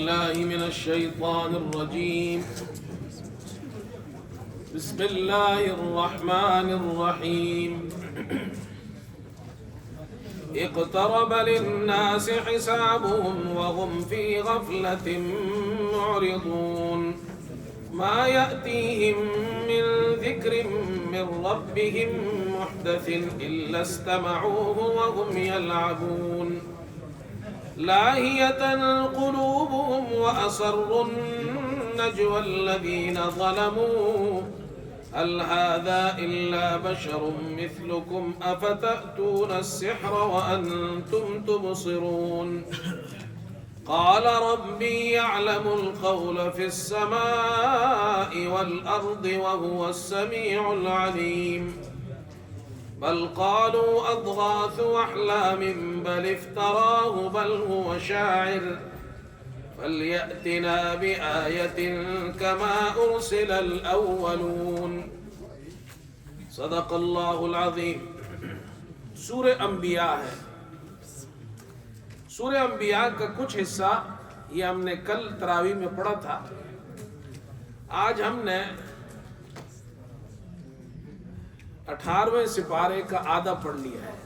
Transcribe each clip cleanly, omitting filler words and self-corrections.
بالله من الشيطان الرجيم. بسم الله الرحمن الرحيم. اقترب للناس حسابهم وهم في غفلة معرضون. ما يأتيهم من ذكر من ربهم محدث إلا استمعوه وهم يلعبون. لاهية قلوبهم وأسروا النجوى الذين ظلموا هل هذا إلا بشر مثلكم أفتأتون السحر وأنتم تبصرون. قال ربي يعلم القول في السماء والأرض وهو السميع العليم. بل قالوا أضغاث أحلام بل افتراه بل هو شاعر فليأتنا بآية كما أرسل الأولون. صدق اللہ العظیم. سورہ انبیاء ہے. سورہ انبیاء کا کچھ حصہ یہ ہم نے کل تراویح میں پڑھا تھا. آج ہم نے 18ویں سپارے کا آدھا پڑھ لیا ہے.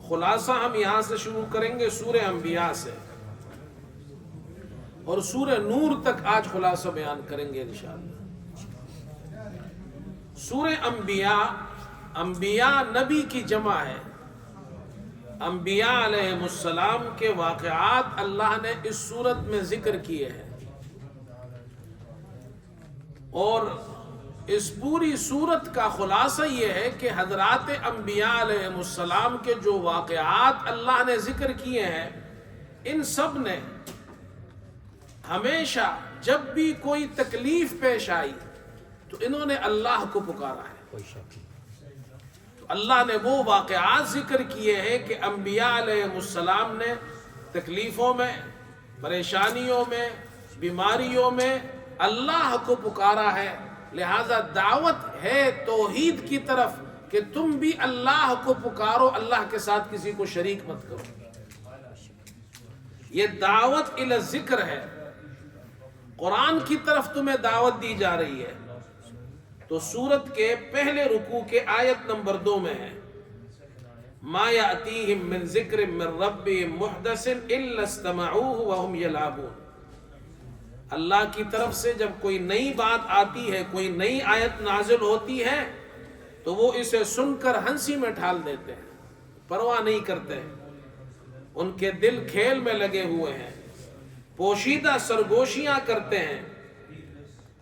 خلاصہ ہم یہاں سے شروع کریں گے سورہ انبیاء سے اور سورہ نور تک آج خلاصہ بیان کریں گے انشاءاللہ. سورہ انبیاء، انبیاء نبی کی جمع ہے. انبیاء علیہ السلام کے واقعات اللہ نے اس سورت میں ذکر کیے ہیں اور اس پوری سورت کا خلاصہ یہ ہے کہ حضرات انبیاء علیہ السلام کے جو واقعات اللہ نے ذکر کیے ہیں ان سب نے ہمیشہ جب بھی کوئی تکلیف پیش آئی تو انہوں نے اللہ کو پکارا ہے. تو اللہ نے وہ واقعات ذکر کیے ہیں کہ انبیاء علیہ السلام نے تکلیفوں میں، پریشانیوں میں، بیماریوں میں اللہ کو پکارا ہے. لہذا دعوت ہے توحید کی طرف کہ تم بھی اللہ کو پکارو، اللہ کے ساتھ کسی کو شریک مت کرو. یہ دعوت الی ذکر ہے. قرآن کی طرف تمہیں دعوت دی جا رہی ہے. تو سورت کے پہلے رکوع کے آیت نمبر 2 میں ہے ما یأتیہم من ذکر من ربہم محدث الا استمعوہ وہم یلعبون. اللہ کی طرف سے جب کوئی نئی بات آتی ہے، کوئی نئی آیت نازل ہوتی ہے تو وہ اسے سن کر ہنسی میں ڈھال دیتے ہیں، پرواہ نہیں کرتے. ان کے دل کھیل میں لگے ہوئے ہیں، پوشیدہ سرگوشیاں کرتے ہیں.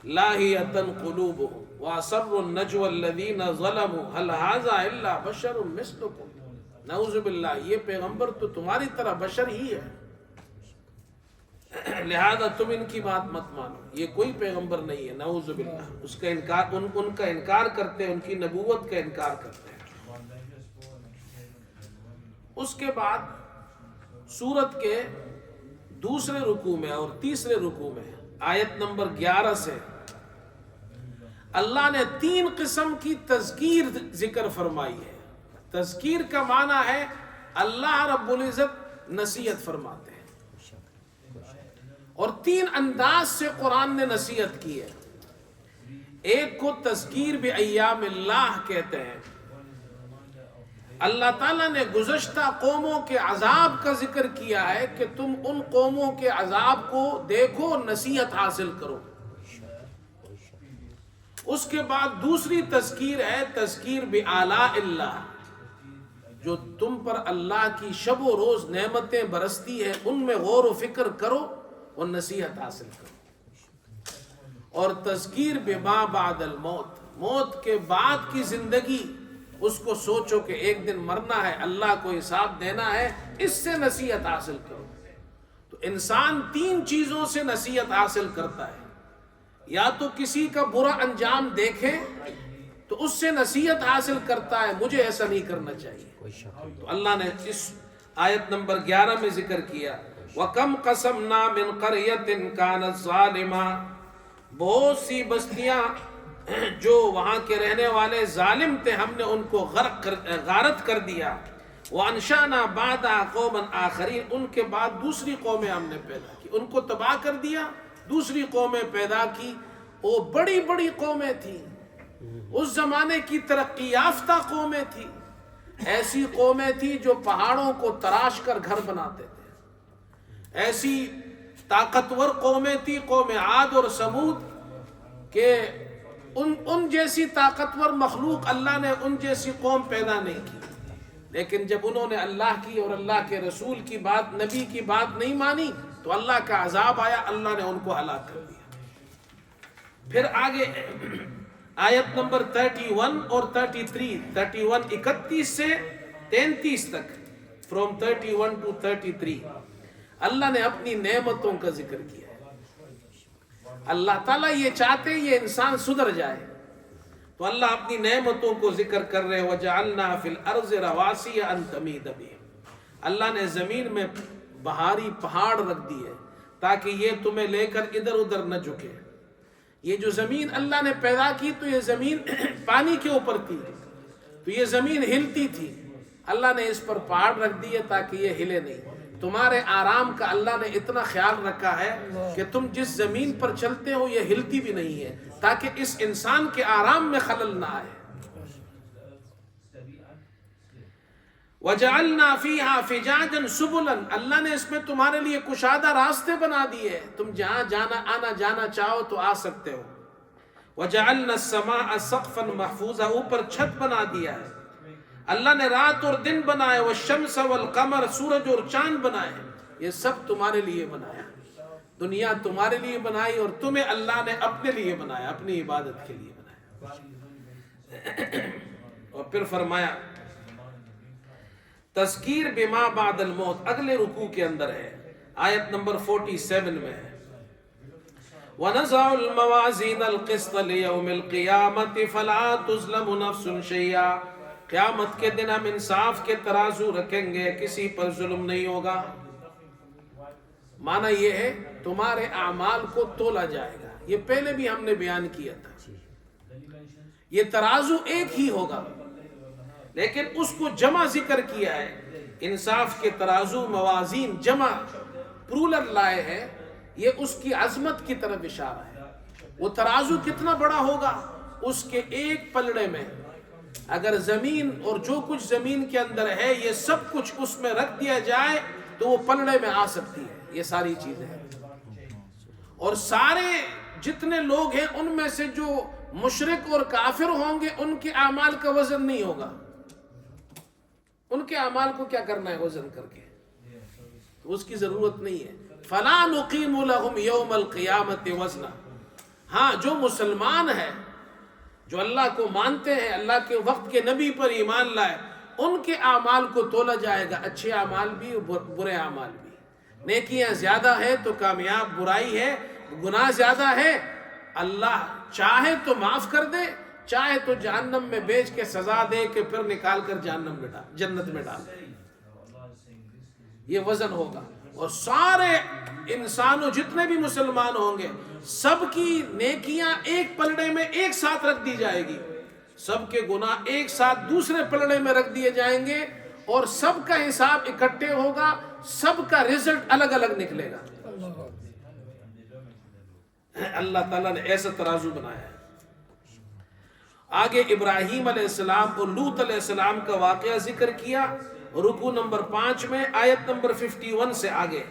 لاہیۃ قلوبہم واسروا النجوى الذین ظلموا هل هذا الا بشر مثلکم. نعوذ باللہ، یہ پیغمبر تو تمہاری طرح بشر ہی ہے، لہذا تم ان کی بات مت مانو، یہ کوئی پیغمبر نہیں ہے. نعوذ باللہ، اس کا انکار، ان کا انکار کرتے ہیں، ان کی نبوت کا انکار کرتے ہیں. اس کے بعد سورت کے دوسرے رکوع میں اور تیسرے رکوع میں آیت نمبر 11 سے اللہ نے 3 قسم کی تذکیر ذکر فرمائی ہے. تذکیر کا معنی ہے اللہ رب العزت نصیحت فرماتے ہیں اور 3 انداز سے قرآن نے نصیحت کی ہے. ایک کو تذکیر بایام اللہ کہتے ہیں. اللہ تعالیٰ نے گزشتہ قوموں کے عذاب کا ذکر کیا ہے کہ تم ان قوموں کے عذاب کو دیکھو، نصیحت حاصل کرو. اس کے بعد دوسری تذکیر ہے تذکیر بآلاء اللہ، جو تم پر اللہ کی شب و روز نعمتیں برستی ہے ان میں غور و فکر کرو اور نصیحت حاصل کرو. اور تذکیر بما بعد الموت، موت کے بعد کی زندگی، اس کو سوچو کہ ایک دن مرنا ہے، اللہ کو حساب دینا ہے، اس سے نصیحت حاصل کرو. تو انسان 3 چیزوں سے نصیحت حاصل کرتا ہے. یا تو کسی کا برا انجام دیکھے تو اس سے نصیحت حاصل کرتا ہے، مجھے ایسا نہیں کرنا چاہیے. تو اللہ نے اس آیت نمبر 11 میں ذکر کیا وَكَمْ قَسَمْنَا مِنْ قَرْيَةٍ كَانَتْ ظَالِمَةً. بہت سی بستیاں جو وہاں کے رہنے والے ظالم تھے، ہم نے ان کو غارت کر دیا. وَأَنْشَأْنَا بَعْدَهَا قَوْمًا آخَرِينَ، ان کے بعد دوسری قومیں ہم نے پیدا کی، ان کو تباہ کر دیا، دوسری قومیں پیدا کی، وہ بڑی بڑی قومیں تھیں، اس زمانے کی ترقی یافتہ قومیں تھیں، ایسی قومیں تھیں جو پہاڑوں کو تراش کر گھر بناتے تھے، ایسی طاقتور قومیں تھیں قوم عاد اور سمود کہ ان جیسی طاقتور مخلوق اللہ نے ان جیسی قوم پیدا نہیں کی، لیکن جب انہوں نے اللہ کی اور اللہ کے رسول کی بات، نبی کی بات نہیں مانی تو اللہ کا عذاب آیا، اللہ نے ان کو ہلاک کر دیا۔ پھر آگے آیت نمبر 31 اور 33، 31 31 سے 33 تک، from 31 to 33 اللہ نے اپنی نعمتوں کا ذکر کیا ہے۔ اللہ تعالیٰ یہ چاہتے ہیں یہ انسان سدھر جائے، تو اللہ اپنی نعمتوں کو ذکر کر رہے ہیں، وَجَعَلْنَا فِي الْأَرْضِ رَوَاسِيَ أَن تَمِيدَ بِهِمْ، اللہ نے زمین میں بہاری پہاڑ رکھ دیے تاکہ یہ تمہیں لے کر ادھر ادھر نہ جھکے۔ یہ جو زمین اللہ نے پیدا کی تو یہ زمین پانی کے اوپر تھی، تو یہ زمین ہلتی تھی، اللہ نے اس پر پہاڑ رکھ دیے تاکہ یہ ہلے نہیں۔ تمہارے آرام کا اللہ نے اتنا خیال رکھا ہے کہ تم جس زمین پر چلتے ہو یہ ہلتی بھی نہیں ہے، تاکہ اس انسان کے آرام میں خلل نہ آئے۔ وَجَعَلْنَا فِيهَا فِجَاجًا سُبُلًا، اللہ نے اس میں تمہارے لیے کشادہ راستے بنا دیے، تم جہاں آنا جانا چاہو تو آ سکتے ہو۔ وَجَعَلْنَا السَّمَاءَ سَقْفًا مَحْفُوظًا، اوپر چھت بنا دیا ہے، اللہ نے رات اور دن بنائے، وَالشَّمْسَ وَالْقَمَرَ، سورج اور چاند بنائے، یہ سب تمہارے لیے بنایا، دنیا تمہارے لیے بنائی اور تمہیں اللہ نے اپنے لیے بنایا، اپنی عبادت کے لیے بنایا۔ اور پھر فرمایا تذکیر بما بعد الموت، اگلے رکوع کے اندر ہے، آیت نمبر 47 میں ہے، وَنَزَعُ الْمَوَازِينَ الْقِسْطَ لِيَوْمِ الْقِيَامَةِ فَلَا تُظْلَمُ نَفْسٌ شَيْئًا، قیامت کے دن ہم انصاف کے ترازو رکھیں گے، کسی پر ظلم نہیں ہوگا۔ معنی یہ ہے تمہارے اعمال کو تولا جائے گا، یہ پہلے بھی ہم نے بیان کیا تھا، یہ ترازو ایک ہی ہوگا، لیکن اس کو جمع ذکر کیا ہے، انصاف کے ترازو موازین جمع پرولر لائے ہیں، یہ اس کی عظمت کی طرف اشارہ ہے۔ وہ ترازو کتنا بڑا ہوگا، اس کے ایک پلڑے میں اگر زمین اور جو کچھ زمین کے اندر ہے یہ سب کچھ اس میں رکھ دیا جائے تو وہ پلڑے میں آ سکتی ہے، یہ ساری چیزیں ہیں، اور سارے جتنے لوگ ہیں ان میں سے جو مشرک اور کافر ہوں گے ان کے اعمال کا وزن نہیں ہوگا، ان کے اعمال کو کیا کرنا ہے وزن کر کے، تو اس کی ضرورت نہیں ہے۔ فَلَا نُقِيمُ لَهُمْ يَوْمَ الْقِيَامَةِ وَزْنًا، ہاں جو مسلمان ہے، جو اللہ کو مانتے ہیں، اللہ کے وقت کے نبی پر ایمان لائے، ان کے اعمال کو تولا جائے گا، اچھے اعمال بھی برے اعمال بھی، نیکیاں زیادہ ہے تو کامیاب، برائی ہے گناہ زیادہ ہے، اللہ چاہے تو معاف کر دے، چاہے تو جہنم میں بیچ کے سزا دے کہ پھر نکال کر جہنم میں ڈال، جنت میں ڈال دے، یہ وزن ہوگا۔ اور سارے انسانوں جتنے بھی مسلمان ہوں گے سب کی نیکیاں ایک پلڑے میں ایک ساتھ رکھ دی جائے گی، سب کے گناہ ایک ساتھ دوسرے پلڑے میں رکھ دیے جائیں گے، اور سب کا حساب اکٹھے ہوگا، سب کا رزلٹ الگ الگ نکلے گا۔ اللہ تعالیٰ نے ایسا ترازو بنایا ہے۔ آگے ابراہیم علیہ السلام اور لوط علیہ السلام کا واقعہ ذکر کیا، رکوع نمبر 5 میں آیت نمبر 51 سے آگے،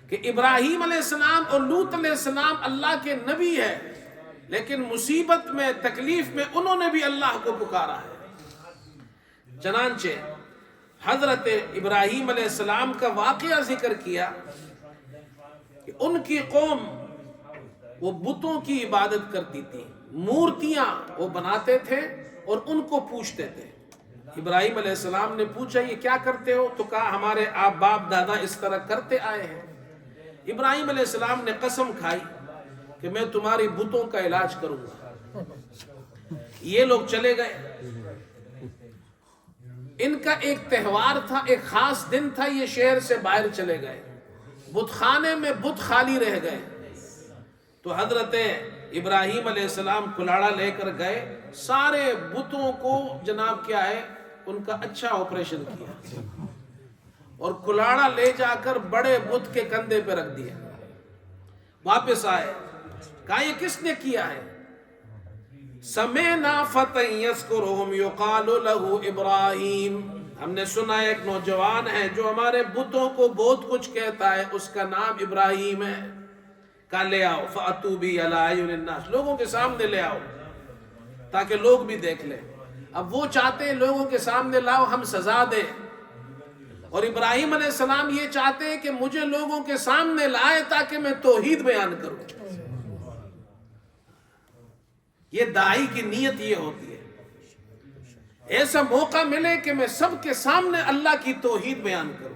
کہ ابراہیم علیہ السلام اور لوط علیہ السلام اللہ کے نبی ہے، لیکن مصیبت میں تکلیف میں انہوں نے بھی اللہ کو پکارا ہے۔ چنانچہ حضرت ابراہیم علیہ السلام کا واقعہ ذکر کیا کہ ان کی قوم وہ بتوں کی عبادت کرتی تھی، مورتیاں وہ بناتے تھے اور ان کو پوجتے تھے۔ ابراہیم علیہ السلام نے پوچھا یہ کیا کرتے ہو؟ تو کہا ہمارے باپ دادا اس طرح کرتے آئے ہیں۔ ابراہیم علیہ السلام نے قسم کھائی کہ میں تمہاری بتوں کا علاج کروں گا۔ یہ لوگ چلے گئے، ان کا ایک تہوار تھا، ایک خاص دن تھا، یہ شہر سے باہر چلے گئے، بت خانے میں بت خالی رہ گئے، تو حضرت ابراہیم علیہ السلام کلاڑا لے کر گئے، سارے بتوں کو جناب کیا ہے ان کا اچھا آپریشن کیا اور کلاڑا لے جا کر بڑے بت کے کندھے پہ رکھ دیا. واپس آئے, کہا یہ کس نے کیا ہے؟ سمعنا فتى يذكرهم يقال له ابراہیم, ہم نے سنا ایک نوجوان ہے جو ہمارے بتوں کو بہت کچھ کہتا ہے, اس کا نام ابراہیم ہے. کہا لے آؤ, فأتوا بی علی اعین الناس, لوگوں کے سامنے لے آؤ تاکہ لوگ بھی دیکھ لیں. اب وہ چاہتے ہیں لوگوں کے سامنے لاؤ, ہم سزا دیں, اور ابراہیم علیہ السلام یہ چاہتے ہیں کہ مجھے لوگوں کے سامنے لائے تاکہ میں توحید بیان کروں. یہ داعی کی نیت یہ ہوتی ہے, ایسا موقع ملے کہ میں سب کے سامنے اللہ کی توحید بیان کروں.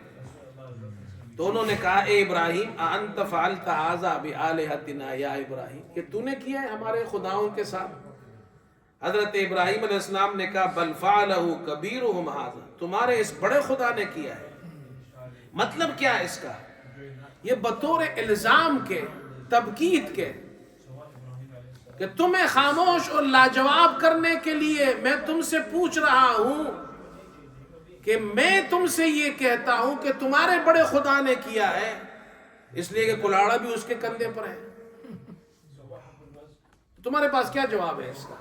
تو انہوں نے کہا اے ابراہیم انت فعلت ھذا بآلہتنا یا ابراہیم, کہ تو نے کیا ہے ہمارے خداؤں کے ساتھ؟ حضرت ابراہیم علیہ السلام نے کہا بل فعلہ کبیرہم ھذا, تمہارے اس بڑے خدا نے کیا ہے. مطلب کیا ہے اس کا؟ یہ بطور الزام کے, تبکیت کے, کہ تمہیں خاموش اور لاجواب کرنے کے لیے میں تم سے پوچھ رہا ہوں کہ میں تم سے یہ کہتا ہوں کہ تمہارے بڑے خدا نے کیا ہے, اس لیے کہ کلاڑا بھی اس کے کندھے پر ہے. تمہارے پاس کیا جواب ہے اس کا؟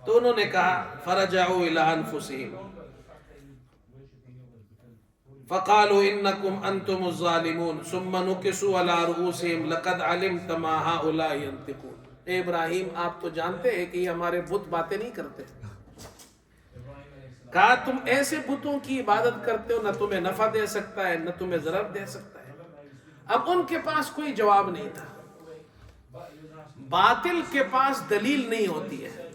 تو انہوں نے کہا فرجعوا الی انفسہم فقالوا انکم انتم الظالمون ثم نکسوا علی رؤوسہم لقد علمت ما ہؤلاء ینطقون. اے ابراہیم آپ تو جانتے ہیں کہ یہ ہمارے بت باتیں نہیں کرتے. کہا تم ایسے بتوں کی عبادت کرتے ہو, نہ تمہیں نفع دے سکتا ہے نہ تمہیں ضرر دے سکتا ہے. اب ان کے پاس کوئی جواب نہیں تھا. باطل کے پاس دلیل نہیں ہوتی ہے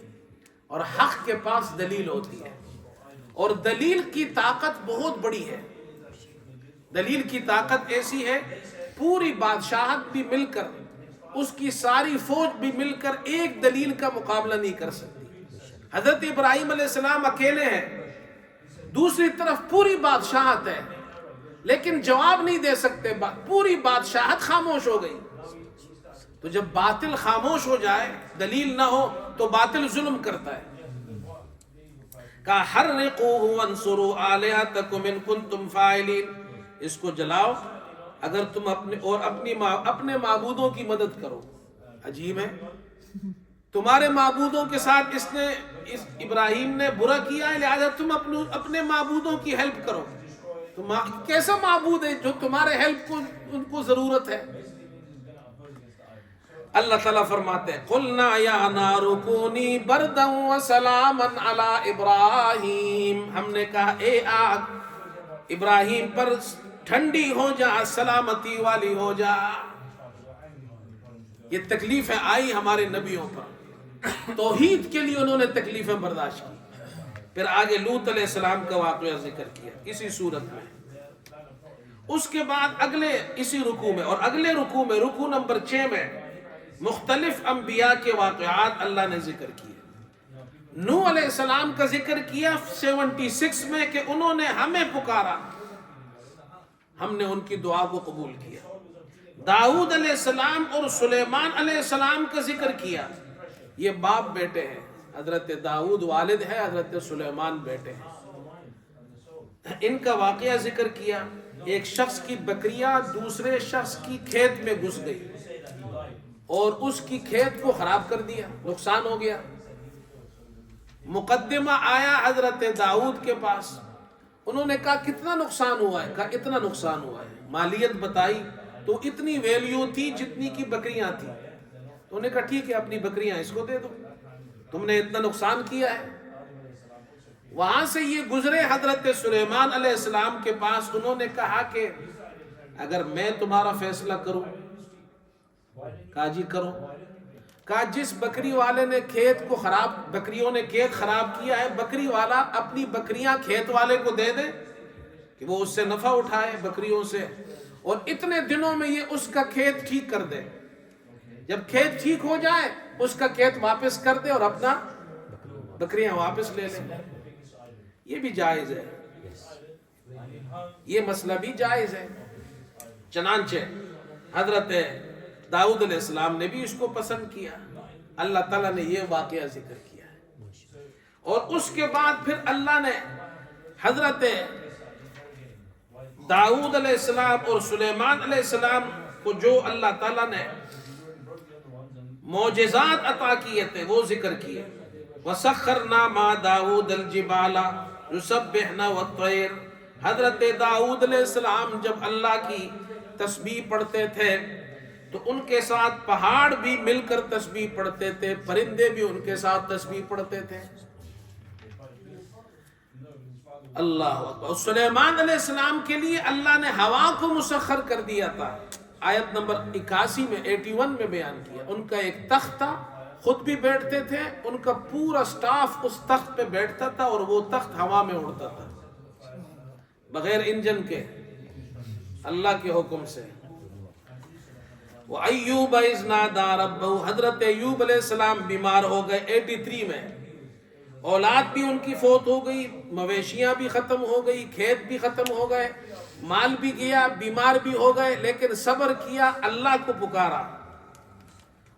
اور حق کے پاس دلیل ہوتی ہے, اور دلیل کی طاقت بہت بڑی ہے. دلیل کی طاقت ایسی ہے, پوری بادشاہت بھی مل کر, اس کی ساری فوج بھی مل کر ایک دلیل کا مقابلہ نہیں کر سکتی. حضرت ابراہیم علیہ السلام اکیلے ہیں, دوسری طرف پوری بادشاہت ہے, لیکن جواب نہیں دے سکتے, پوری بادشاہت خاموش ہو گئی. تو جب باطل خاموش ہو جائے, دلیل نہ ہو, تو باطل ظلم کرتا ہے. کہا حرقوہ وانصروا آلہتکم ان کنتم فاعلین, اس کو جلاؤ اگر تم اپنے معبودوں کی مدد کرو. عجیب ہے, تمہارے معبودوں کے ساتھ اس ابراہیم نے برا کیا ہے, لہذا تم اپنے معبودوں کی ہیلپ کرو. کیسا معبود ہے جو تمہارے ہیلپ کو ان کو ضرورت ہے؟ اللہ تعالیٰ فرماتے ہیں قلنا یا نار کونی بردا وسلاما علی ابراہیم, ہم نے کہا اے آگ ابراہیم پر ٹھنڈی ہو جا, سلامتی والی ہو جا. یہ تکلیفیں آئی ہمارے نبیوں پر, توحید کے لیے انہوں نے تکلیفیں برداشت کی. پھر آگے لوط علیہ السلام کا واقعہ ذکر کیا اسی صورت میں. اس کے بعد اگلے اسی رکوع میں, اور اگلے رکوع میں, رکوع نمبر 6 میں, مختلف انبیاء کے واقعات اللہ نے ذکر کیے. نوح علیہ السلام کا ذکر کیا 76 میں کہ انہوں نے ہمیں پکارا, ہم نے ان کی دعا کو قبول کیا. داؤد علیہ السلام اور سلیمان علیہ السلام کا ذکر کیا, یہ باپ بیٹے ہیں, حضرت داؤد والد ہے, حضرت سلیمان بیٹے ہیں. ان کا واقعہ ذکر کیا. ایک شخص کی بکریاں دوسرے شخص کی کھیت میں گھس گئی اور اس کی کھیت کو خراب کر دیا, نقصان ہو گیا. مقدمہ آیا حضرت داؤد کے پاس, انہوں نے کہا کتنا نقصان ہوا ہے؟ کہا اتنا نقصان ہوا ہے. مالیت بتائی تو اتنی ویلیو تھی جتنی کی بکریاں تھی. تو انہوں نے کہا ٹھیک ہے اپنی بکریاں اس کو دے دو, تم نے اتنا نقصان کیا ہے. وہاں سے یہ گزرے حضرت سلیمان علیہ السلام کے پاس, انہوں نے کہا کہ اگر میں تمہارا فیصلہ کروں. کہا جی کرو. کہا جس بکری والے نے بکریوں نے کھیت خراب کیا ہے, بکری والا اپنی بکریاں کھیت والے کو دے دے کہ وہ اس سے نفع اٹھائے بکریوں سے, اور اتنے دنوں میں یہ اس کا کھیت ٹھیک کر دے. جب کھیت ٹھیک ہو جائے اس کا کھیت واپس کر دے اور اپنا بکریاں واپس لے لے. یہ بھی جائز ہے, یہ مسئلہ بھی جائز ہے. چنانچہ حضرت داؤد علیہ السلام نے بھی اس کو پسند کیا. اللہ تعالیٰ نے یہ واقعہ ذکر کیا ہے. اور اس کے بعد پھر اللہ نے حضرت داؤد علیہ السلام اور سلیمان علیہ السلام کو جو اللہ تعالیٰ نے معجزات عطا کیے تھے وہ ذکر کیے. وَسَخَّرْنَا مَا دَاوُودَ الْجِبَالَ يُسَبِّحْنَ وَالطَّيْرَ. حضرت داؤد علیہ السلام جب اللہ کی تسبیح پڑھتے تھے تو ان کے ساتھ پہاڑ بھی مل کر تسبیح پڑھتے تھے, پرندے بھی ان کے ساتھ تسبیح پڑھتے تھے. اللہ اکبر. سلیمان علیہ السلام کے لیے اللہ نے ہوا کو مسخر کر دیا تھا. آیت نمبر 81 میں 81 میں بیان کیا. ان کا ایک تخت تھا, خود بھی بیٹھتے تھے, ان کا پورا سٹاف اس تخت پہ بیٹھتا تھا اور وہ تخت ہوا میں اڑتا تھا بغیر انجن کے, اللہ کے حکم سے. وَأَيُّوبَ إِذْ نَادَىٰ رَبَّهُ. حضرت ایوب علیہ السلام بیمار ہو گئے 83 میں, اولاد بھی ان کی فوت ہو گئی, مویشیاں بھی ختم ہو گئی, کھیت بھی ختم ہو گئے, مال بھی گیا, بیمار بھی ہو گئے, لیکن صبر کیا, اللہ کو پکارا.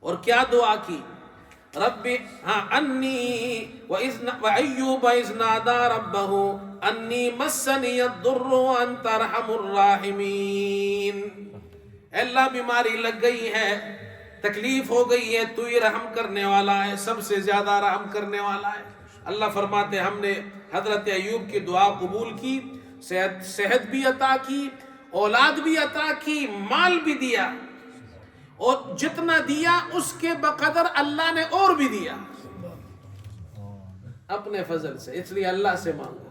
اور کیا دعا کی؟ رب انی وَأَيُّوبَ إِذْ نَادَىٰ رَبَّهُ أَنِّي مَسَّنِيَ الضُّرُّ وَأَنْتَ أَرْحَمُ الرَّاحِمِينَ. اللہ بیماری لگ گئی ہے, تکلیف ہو گئی ہے, تو ہی رحم کرنے والا ہے, سب سے زیادہ رحم کرنے والا ہے. اللہ فرماتے ہم نے حضرت ایوب کی دعا قبول کی, صحت بھی عطا کی, اولاد بھی عطا کی, مال بھی دیا, اور جتنا دیا اس کے بقدر اللہ نے اور بھی دیا اپنے فضل سے. اس لیے اللہ سے مانگو.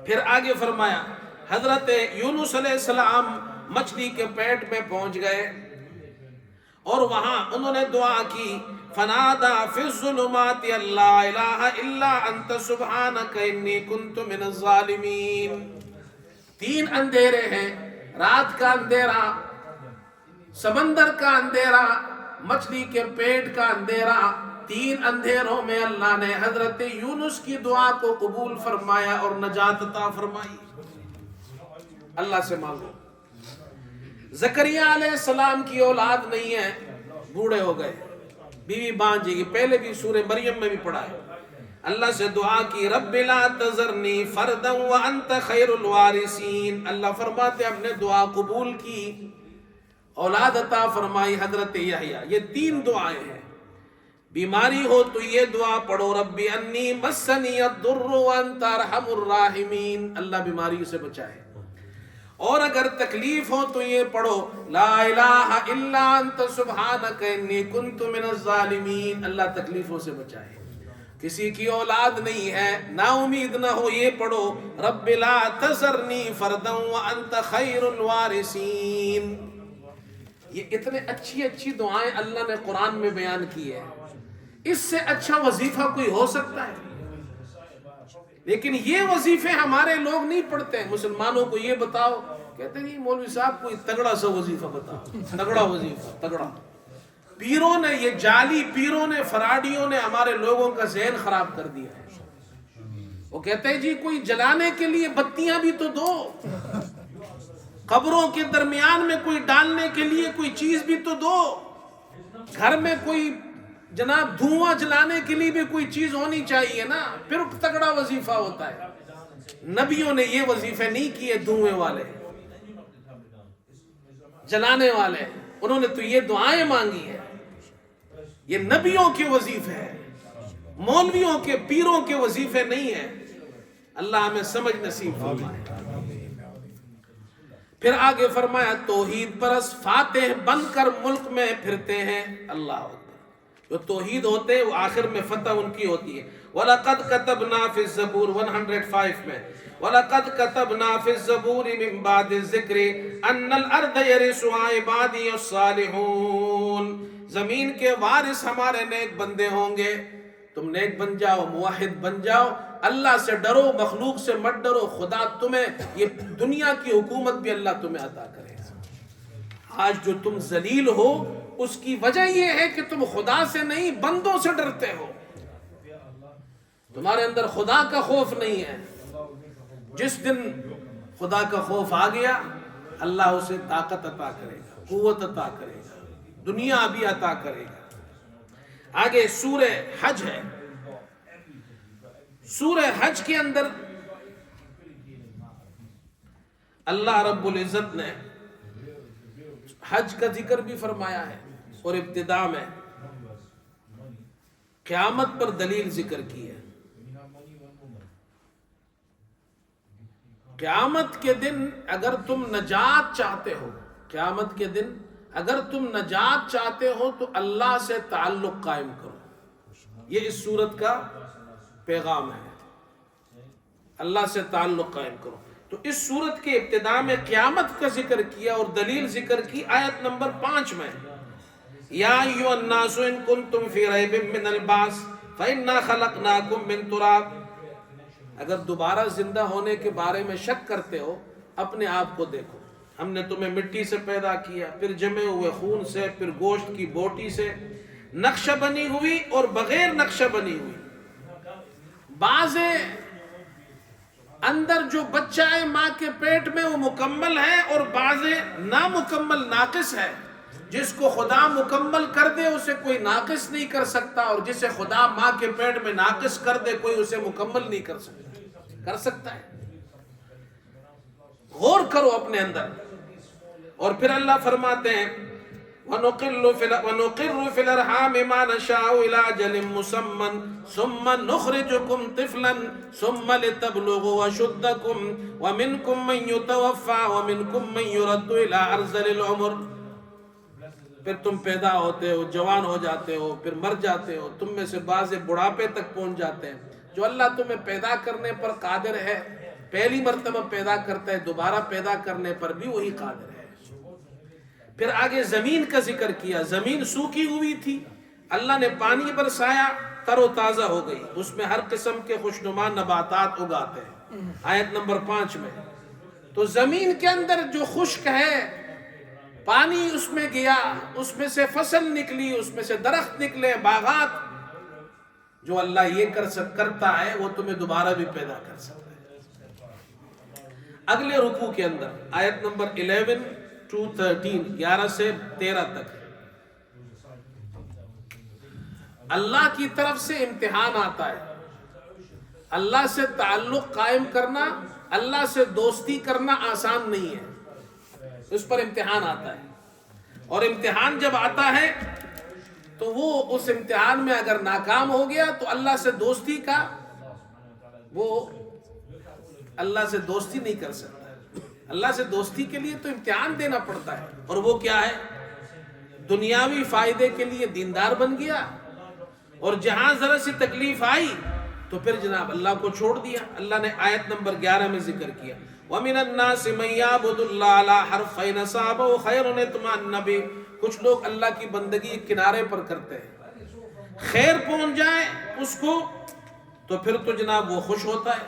پھر آگے فرمایا حضرت یونس علیہ السلام مچھلی کے پیٹ میں پہنچ گئے اور وہاں انہوں نے دعا کی. فنادا فی الظلمات لا الہ الا انت سبحانک انی کنت من الظالمین. 3 اندھیرے ہیں, رات کا اندھیرا, سمندر کا اندھیرا, مچھلی کے پیٹ کا اندھیرا. 3 اندھیروں میں اللہ نے حضرت یونس کی دعا کو قبول فرمایا اور نجات عطا فرمائی. اللہ سے مانگو. زکریا علیہ السلام کی اولاد نہیں ہے, بوڑھے ہو گئے, بیوی بانجھے گی, پہلے بھی سورہ مریم میں بھی پڑھا ہے. اللہ سے دعا کی رب لا تذرنی فردا وانت خیر الوارثین. اللہ فرماتے ہم نے دعا قبول کی, اولاد عطا فرمائی حضرت یحییٰ. یہ 3 دعائیں ہیں. بیماری ہو تو یہ دعا پڑھو رب انی مسنی الضر وانت ارحم الراحمین, اللہ بیماری سے بچائے. اور اگر تکلیف ہو تو یہ پڑھو لا الہ الا انت سبحانک انی کنت من الظالمین, اللہ تکلیفوں سے بچائے. کسی کی اولاد نہیں ہے, نا امید نہ ہو, یہ پڑھو رب لا تذرنی فردا وانت خیر الوارثین. یہ اتنے اچھی دعائیں اللہ نے قرآن میں بیان کی ہے. اس سے اچھا وظیفہ کوئی ہو سکتا ہے؟ لیکن یہ وظیفے ہمارے لوگ نہیں پڑھتے. مسلمانوں کو یہ بتاؤ, کہتے ہیں مولوی صاحب کوئی تگڑا سا وظیفہ بتاؤ, تگڑا وظیفہ, تگڑا. پیروں نے, یہ جعلی پیروں نے, فراڈیوں نے ہمارے لوگوں کا ذہن خراب کر دیا ہے. وہ کہتے ہیں جی کوئی جلانے کے لیے بتیاں بھی تو دو, قبروں کے درمیان میں کوئی ڈالنے کے لیے کوئی چیز بھی تو دو, گھر میں کوئی جناب دھواں جلانے کے لیے بھی کوئی چیز ہونی چاہیے نا, پھر تگڑا وظیفہ ہوتا ہے. نبیوں نے یہ وظیفے نہیں کیے, دھویں والے, جلانے والے, انہوں نے تو یہ دعائیں مانگی ہے. یہ نبیوں کے وظیفے ہیں, مولویوں کے, پیروں کے وظیفے نہیں ہیں. اللہ ہمیں سمجھ نصیب فرمائے. پھر آگے فرمایا توحید پرست فاتح بن کر ملک میں پھرتے ہیں. اللہ اکبر. جو توحید ہوتے ہیں وہ آخر میں فتح ان کی ہوتی ہے. وَلَقَدْ كَتَبْنَا فِي الزَّبُورِ 105 میں وَلَقَدْ كَتَبْنَا فِي الزَّبُورِ مِن بَعْدِ الذِّكْرِ أَنَّ الْأَرْضَ يَرِثُهَا عِبَادِيَ الصَّالِحُونَ. زمین کے وارث ہمارے نیک بندے ہوں گے. تم نیک بن جاؤ, موحد بن جاؤ, اللہ سے ڈرو, مخلوق سے مت ڈرو. خدا تمہیں یہ دنیا کی حکومت بھی اللہ تمہیں عطا کرے گا. آج جو تم ذلیل ہو اس کی وجہ یہ ہے کہ تم خدا سے نہیں بندوں سے ڈرتے ہو. تمہارے اندر خدا کا خوف نہیں ہے. جس دن خدا کا خوف آ گیا اللہ اسے طاقت عطا کرے گا, قوت عطا کرے گا, دنیا بھی عطا کرے گا. آگے سورہ حج ہے, سورہ حج کے اندر اللہ رب العزت نے حج کا ذکر بھی فرمایا ہے اور ابتدا میں قیامت پر دلیل ذکر کی ہے. قیامت کے دن اگر تم نجات چاہتے ہو، قیامت کے دن اگر تم نجات چاہتے ہو تو اللہ سے تعلق قائم کرو. یہ اس سورت کا پیغام ہے، اللہ سے تعلق قائم کرو. تو اس سورت کے ابتدا میں قیامت کا ذکر کیا اور دلیل ذکر کی آیت نمبر 5 میں. یا ایھا الناس ان کنتم فی ریب من البعث فانا خلقناکم من تراب. اگر دوبارہ زندہ ہونے کے بارے میں شک کرتے ہو، اپنے آپ کو دیکھو. ہم نے تمہیں مٹی سے پیدا کیا، پھر جمے ہوئے خون سے، پھر گوشت کی بوٹی سے، نقشہ بنی ہوئی اور بغیر نقشہ بنی ہوئی. بعض اندر جو بچہ ہے ماں کے پیٹ میں وہ مکمل ہے اور بعض نامکمل ناقص ہے. جس کو خدا مکمل کر دے اسے کوئی ناقص نہیں کر سکتا، اور جسے خدا ماں کے پیٹ میں ناقص کر دے کوئی اسے مکمل نہیں کر سکتا. کر سکتا ہے؟ غور کرو اپنے اندر. اور پھر اللہ فرماتے ہیں وَنُقِرُّ فِي الْأَرْحَامِ مَا نَشَاءُ إِلَىٰ أَجَلٍ مُّسَمًّى ثُمَّ نُخْرِجُكُمْ طِفْلًا ثُمَّ لِتَبْلُغُوا أَشُدَّكُمْ وَمِنكُم مَّن يُتَوَفَّىٰ وَمِنكُم مَّن يُرَدُّ إِلَىٰ أَرْذَلِ الْعُمُرِ. پھر تم پیدا ہوتے ہو، جوان ہو جاتے ہو، پھر مر جاتے ہو. تم میں سے بعض بڑھاپے تک پہنچ جاتے ہیں. جو اللہ تمہیں پیدا کرنے پر قادر ہے، پہلی مرتبہ پیدا کرتا ہے، دوبارہ پیدا کرنے پر بھی وہی قادر ہے. پھر آگے زمین کا ذکر کیا. زمین سوکھی ہوئی تھی، اللہ نے پانی برسایا، تر و تازہ ہو گئی. اس میں ہر قسم کے خوشنما نباتات اگاتے ہیں. آیت نمبر 5 میں. تو زمین کے اندر جو خشک ہے، پانی اس میں گیا، اس میں سے فصل نکلی، اس میں سے درخت نکلے، باغات. جو اللہ یہ کرتا ہے وہ تمہیں دوبارہ بھی پیدا کر سکتا ہے. اگلے رکوع کے اندر آیت نمبر 11 to 13 11 سے 13 تک اللہ کی طرف سے امتحان آتا ہے. اللہ سے تعلق قائم کرنا، اللہ سے دوستی کرنا آسان نہیں ہے. اس پر امتحان آتا ہے، اور امتحان جب آتا ہے تو وہ اس امتحان میں اگر ناکام ہو گیا تو اللہ سے دوستی کا وہ اللہ سے دوستی نہیں کر سکتا. اللہ سے دوستی کے لیے تو امتحان دینا پڑتا ہے، اور وہ کیا ہے؟ دنیاوی فائدے کے لیے دیندار بن گیا، اور جہاں ذرا سی تکلیف آئی تو پھر جناب اللہ کو چھوڑ دیا. اللہ نے آیت نمبر 11 میں ذکر کیا وَمِنَ النَّاسِ مَن يَعْبُدُ اللَّهَ عَلَىٰ حَرْفَيْنِ أَصَابَهُ خَيْرٌ اطْمَأَنَّ بِهِ. کچھ لوگ اللہ کی بندگی کنارے پر کرتے ہیں، خیر پہنچ جائے اس کو تو پھر تو جناب وہ خوش ہوتا ہے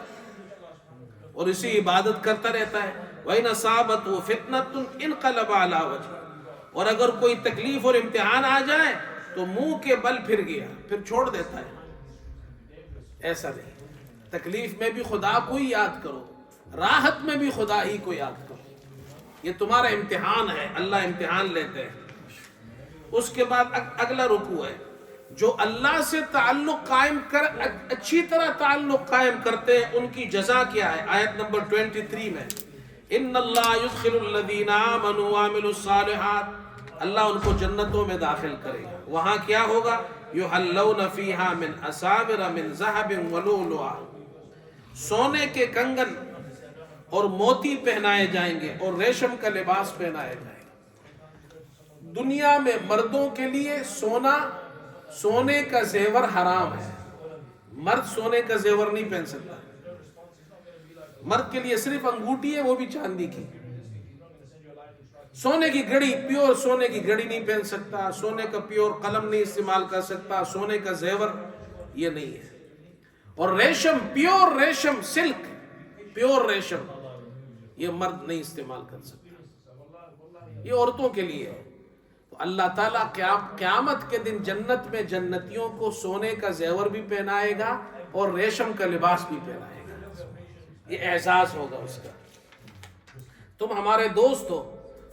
اور اسی عبادت کرتا رہتا ہے. وَإِنْ أَصَابَتْهُ فِتْنَةٌ انْقَلَبَ عَلَىٰ وَجْهِهِ. اور اگر کوئی تکلیف اور امتحان آ جائے تو منہ کے بل پھر گیا، پھر چھوڑ دیتا ہے. ایسا نہیں. تکلیف میں بھی خدا کو ہی یاد کرو، راحت میں بھی خدا ہی کو یاد کرو. یہ تمہارا امتحان ہے، اللہ امتحان لیتے ہیں. اس کے بعد اگلا رکوع ہے. جو اللہ سے تعلق قائم اچھی طرح تعلق قائم کرتے ہیں ان کی جزا کیا ہے؟ آیت نمبر 23 میں ان اللہ یدخل الذین آمنوا وعملوا الصالحات. اللہ ان کو جنتوں میں داخل کرے گا. وہاں کیا ہوگا؟ یحلون فیہا من اساور من ذہب ولؤلؤا. سونے کے کنگن اور موتی پہنائے جائیں گے اور ریشم کا لباس پہنائے جائیں گے. دنیا میں مردوں کے لیے سونے کا زیور حرام ہے. مرد سونے کا زیور نہیں پہن سکتا. مرد کے لیے صرف انگوٹھی ہے، وہ بھی چاندی کی. سونے کی گھڑی، پیور سونے کی گھڑی نہیں پہن سکتا. سونے کا پیور قلم نہیں استعمال کر سکتا. سونے کا زیور یہ نہیں ہے. اور ریشم، پیور ریشم، سلک، پیور ریشم یہ مرد نہیں استعمال کر سکتا. یہ عورتوں کے لیے ہے. تو اللہ تعالیٰ قیامت کے دن جنت میں جنتیوں کو سونے کا زیور بھی پہنائے گا اور ریشم کا لباس بھی پہنائے گا. یہ اعزاز ہوگا اس کا. تم ہمارے دوست ہو،